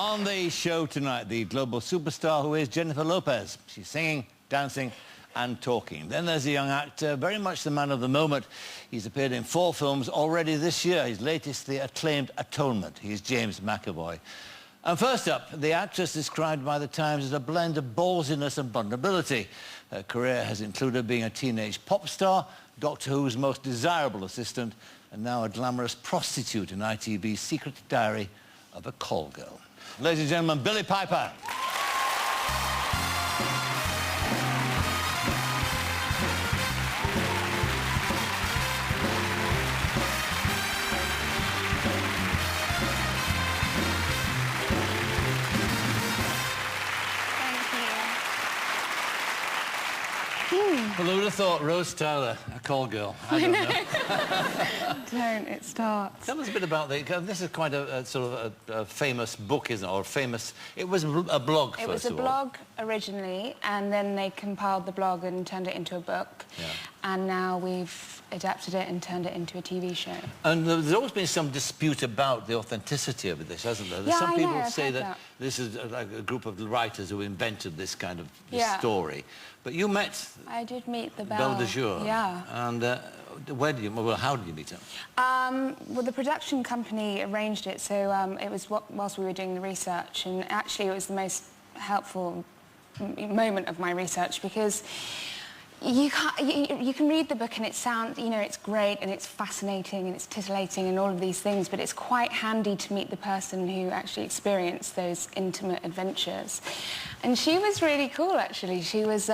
On the show tonight, the global superstar who is Jennifer Lopez. She's singing, dancing and talking. Then there's a young actor, very much the man of the moment. He's appeared in 4 films already this year. His latest, the acclaimed Atonement. He's James McAvoy. And first up, the actress described by the Times as a blend of ballsiness and vulnerability. Her career has included being a teenage pop star, Doctor Who's most desirable assistant, and now a glamorous prostitute in ITV's Secret Diary of a Call Girl. Ladies and gentlemen, Billie Piper. Well, who would have thought Rose Tyler, a call girl? I don't know. Don't, it starts. Tell us a bit about this is quite a sort of a famous book, isn't it? Or famous... It was a blog, It was a blog originally, and then they compiled the blog and turned it into a book. Yeah. And now we've adapted it and turned it into a TV show. And there's always been some dispute about the authenticity of this, hasn't there? Yeah, some people I've say heard that this is like a group of writers who invented this kind of story. But you met... I did meet the Belle de Jour. Yeah. And where did you... Well, how did you meet her? Well, the production company arranged it, so it was whilst we were doing the research, and actually it was the most helpful moment of my research, because you can read the book and it sounds, you know, it's great and it's fascinating and it's titillating and all of these things, but it's quite handy to meet the person who actually experienced those intimate adventures. And she was really cool, actually. She was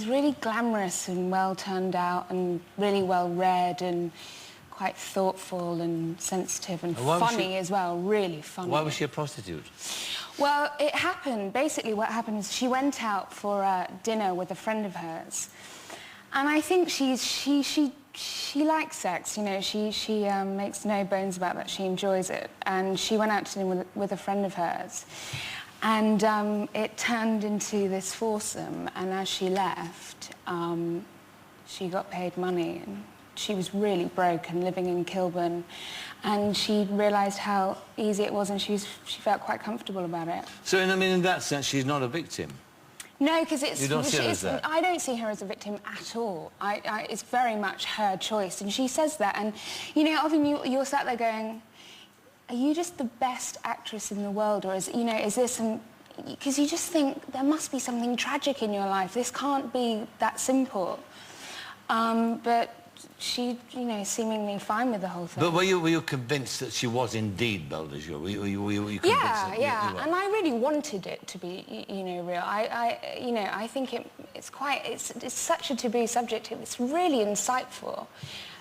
really glamorous and well turned out and really well read and quite thoughtful and sensitive and funny as well, really funny. Why was she a prostitute? Well, it happened. Basically, what happened is she went out for dinner with a friend of hers, and I think she likes sex. You know, she makes no bones about that. She enjoys it, and she went out to dinner with a friend of hers, and it turned into this foursome. And as she left, she got paid money. And she was really broke and living in Kilburn, and she realised how easy it was, and she felt quite comfortable about it. So, in that sense, she's not a victim? No, because it's... You don't see her as that? I don't see her as a victim at all. It's very much her choice, and she says that. And, you know, often you're sat there going, are you just the best actress in the world, or is this some... Because you just think, there must be something tragic in your life. This can't be that simple. But she, you know, seemingly fine with the whole thing. But were you convinced that she was indeed Belle de Jour? Were you convinced? Yeah. And I really wanted it to be, you know, real. I think it's such a taboo subject. It's really insightful,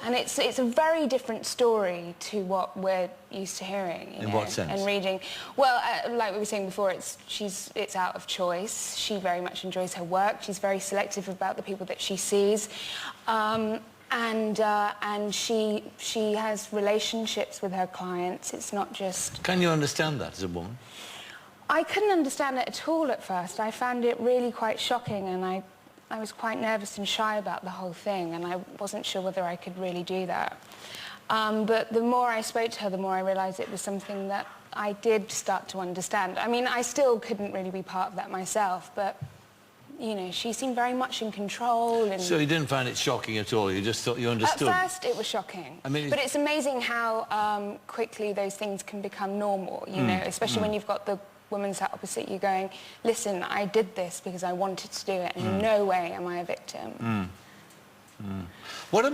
and it's a very different story to what we're used to hearing. In what sense? And reading. Well, like we were saying before, it's out of choice. She very much enjoys her work. She's very selective about the people that she sees. And she has relationships with her clients. It's not just... Can you understand that as a woman? I couldn't understand it at all at first. I found it really quite shocking, and I was quite nervous and shy about the whole thing, and I wasn't sure whether I could really do that. But the more I spoke to her, the more I realised it was something that I did start to understand. I mean, I still couldn't really be part of that myself, but... You know, she seemed very much in control. And so you didn't find it shocking at all? You just thought you understood? At first, it was shocking. I mean, but it's amazing how quickly those things can become normal, you know, especially when you've got the woman sat opposite you going, listen, I did this because I wanted to do it, and in no way am I a victim. What about